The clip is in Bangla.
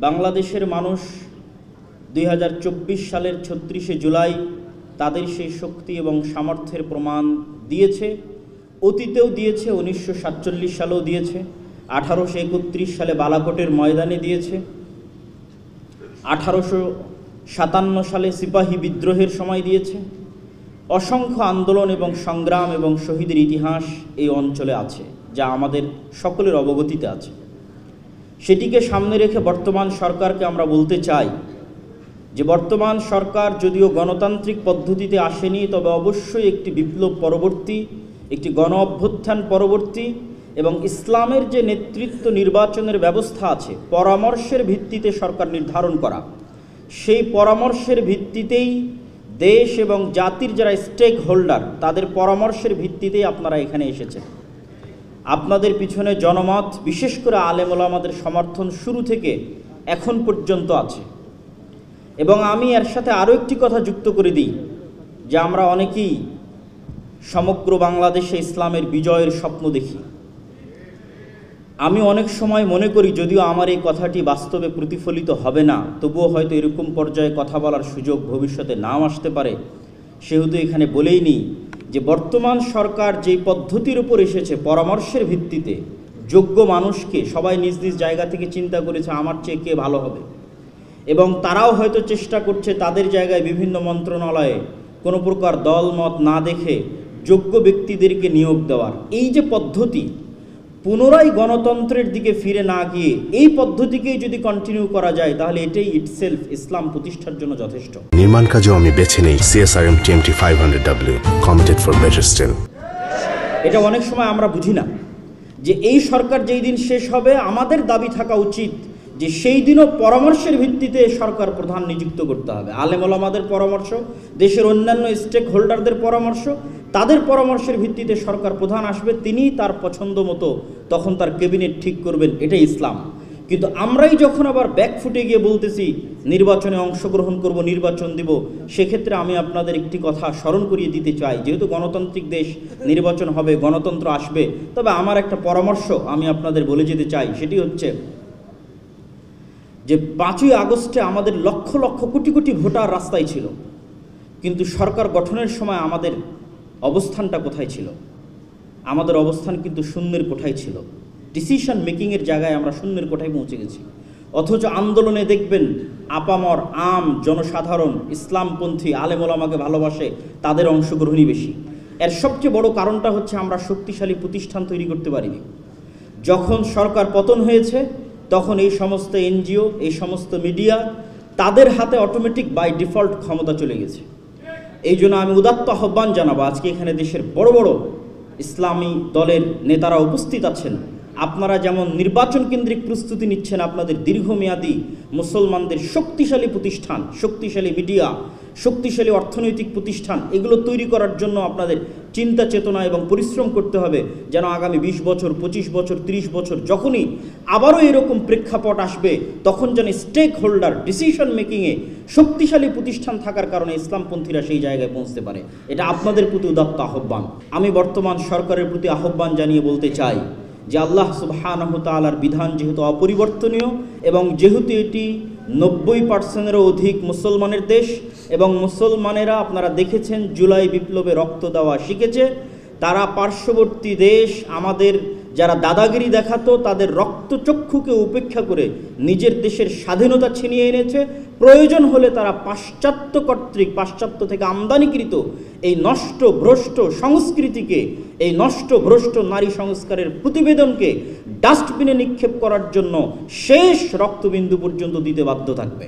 বাংলাদেশের মানুষ 2024 সালের 36শে জুলাই তাদের সেই শক্তি এবং সামর্থ্যের প্রমাণ দিয়েছে। অতীতেও দিয়েছে, 1947 সালেও দিয়েছে, 1831 সালে বালাকোটের ময়দানে দিয়েছে, 1857 সালে সিপাহী বিদ্রোহের সময় দিয়েছে। অসংখ্য আন্দোলন এবং সংগ্রাম এবং শহীদের ইতিহাস এই অঞ্চলে আছে, যা আমাদের সকলের অবগতিতে আছে। সেটিকে সামনে রেখে বর্তমান সরকারকে আমরা বলতে চাই যে বর্তমান সরকার যদিও গণতান্ত্রিক পদ্ধতিতে আসেনি, তবে অবশ্যই একটি বিপ্লব পরবর্তী, একটি গণ অভ্যুত্থান পরবর্তী এবং ইসলামের যে নেতৃত্ব নির্বাচনের ব্যবস্থা আছে পরামর্শের ভিত্তিতে সরকার নির্ধারণ করা, সেই পরামর্শের ভিত্তিতেই দেশ এবং জাতির যারা স্টেক হোল্ডার তাদের পরামর্শের ভিত্তিতেই আপনারা এখানে এসেছেন। আপনাদের পিছনে জনমত, বিশেষ করে আলেম ওলামাদের সমর্থন শুরু থেকে এখন পর্যন্ত আছে। এবং আমি এর সাথে আরও একটি কথা যুক্ত করে দিই যে আমরা অনেকেই সমগ্র বাংলাদেশে ইসলামের বিজয়ের স্বপ্ন দেখি। আমি অনেক সময় মনে করি, যদিও আমার এই কথাটি বাস্তবে প্রতিফলিত হবে না, তবুও হয়তো এরকম পর্যায়ে কথা বলার সুযোগ ভবিষ্যতে নাও আসতে পারে, সেহেতু এখানে বলেই নিই যে বর্তমান সরকার যেই পদ্ধতির উপর এসেছে পরামর্শের ভিত্তিতে, যোগ্য মানুষকে সবাই নিজ নিজ জায়গা থেকে চিন্তা করেছে আমার চেয়ে কে ভালো হবে, এবং তারাও হয়তো চেষ্টা করছে তাদের জায়গায় বিভিন্ন মন্ত্রণালয়ে কোনো প্রকার দল মত না দেখে যোগ্য ব্যক্তিদেরকে নিয়োগ দেওয়ার এই যে পদ্ধতি, পুনরায় গণতন্ত্রের দিকে ফিরে না গিয়ে এই পদ্ধতিকেই যদি কন্টিনিউ করা যায় তাহলে এটাই ইটসেলফ ইসলাম প্রতিষ্ঠার জন্য যথেষ্ট। নির্মাণ কাজেও আমি বেছে নেই CSRM TMT 500W, committed for better still. এটা অনেক সময় আমরা বুঝি না যে এই সরকার যেই দিন শেষ হবে আমাদের দাবি থাকা উচিত যে সেই দিনও পরামর্শের ভিত্তিতে সরকার প্রধান নিযুক্ত করতে হবে। আলেম ওলামাদের পরামর্শ, দেশের অন্যান্য স্টেক হোল্ডারদের পরামর্শ, তাদের পরামর্শের ভিত্তিতে সরকার প্রধান আসবে, তিনি তার পছন্দ মতো তখন তার ক্যাবিনেট ঠিক করবেন, এটাই ইসলাম। কিন্তু আমরাই যখন আবার ব্যাকফুটে গিয়ে বলতেছি নির্বাচনে অংশগ্রহণ করব, নির্বাচন দিব, সেক্ষেত্রে আমি আপনাদের একটি কথা স্মরণ করিয়ে দিতে চাই, যেহেতু গণতান্ত্রিক দেশ, নির্বাচন হবে, গণতন্ত্র আসবে, তবে আমার একটা পরামর্শ আমি আপনাদের বলে যেতে চাই, সেটি হচ্ছে যে 5ই আগস্টে আমাদের লক্ষ লক্ষ কোটি কোটি ভোটার রাস্তায় ছিল, কিন্তু সরকার গঠনের সময় আমাদের অবস্থানটা কোথায় ছিল? আমাদের অবস্থান কিন্তু শূন্যের কোঠায় ছিল। ডিসিশন মেকিংয়ের জায়গায় আমরা শূন্যের কোঠায় পৌঁছে গেছি। অথচ আন্দোলনে দেখবেন আপামর আম জনসাধারণ, ইসলামপন্থী, আলেম ওলামাকে ভালোবাসে, তাদের অংশগ্রহণই বেশি। এর সবচেয়ে বড় কারণটা হচ্ছে আমরা শক্তিশালী প্রতিষ্ঠান তৈরি করতে পারিনি। যখন সরকার পতন হয়েছে তখন এই সমস্ত NGO, এই সমস্ত মিডিয়া, তাদের হাতে অটোমেটিক বাই ডিফল্ট ক্ষমতা চলে গেছে। এই জন্য আমি উদাত্ত আহ্বান জানাবো, আজকে এখানে দেশের বড় বড় ইসলামী দলের নেতারা উপস্থিত আছেন, আপনারা যেমন নির্বাচন কেন্দ্রিক প্রস্তুতি নিচ্ছেন, আপনাদের দীর্ঘমেয়াদী মুসলমানদের শক্তিশালী প্রতিষ্ঠান, শক্তিশালী মিডিয়া, শক্তিশালী অর্থনৈতিক প্রতিষ্ঠান, এগুলো তৈরি করার জন্য আপনাদের চিন্তা চেতনা এবং পরিশ্রম করতে হবে, যেন আগামী 20 বছর, 25 বছর, 30 বছর যখনই আবারও এরকম প্রেক্ষাপট আসবে, তখন যেন স্টেক হোল্ডার ডিসিশন মেকিংয়ে শক্তিশালী প্রতিষ্ঠান থাকার কারণে ইসলামপন্থীরা সেই জায়গায় পৌঁছতে পারে। এটা আপনাদের প্রতি উদাত্ত আহ্বান। আমি বর্তমান সরকারের প্রতি আহ্বান জানিয়ে বলতে চাই যে আল্লাহ সুবহানাহু তাআলার বিধান যেহেতু অপরিবর্তনীয় এবং যেহেতু এটি 90%-এরও অধিক মুসলমানের দেশ এবং মুসলমানেরা আপনারা দেখেছেন জুলাই বিপ্লবে রক্ত দেওয়া শিখেছে, তারা পার্শ্ববর্তী দেশ আমাদের যারা দাদাগিরি দেখাতো তাদের রক্তচক্ষুকে উপেক্ষা করে নিজের দেশের স্বাধীনতা ছিনিয়ে এনেছে। প্রয়োজন হলে তারা পাশ্চাত্য কর্তৃক, পাশ্চাত্য থেকে আমদানিকৃত এই নষ্ট ভ্রষ্ট সংস্কৃতিকে, এই নষ্ট ভ্রষ্ট নারী সংস্কারের প্রতিবেদনকে ডাস্টবিনে নিক্ষেপ করার জন্য শেষ রক্তবিন্দু পর্যন্ত দিতে বাধ্য থাকবে।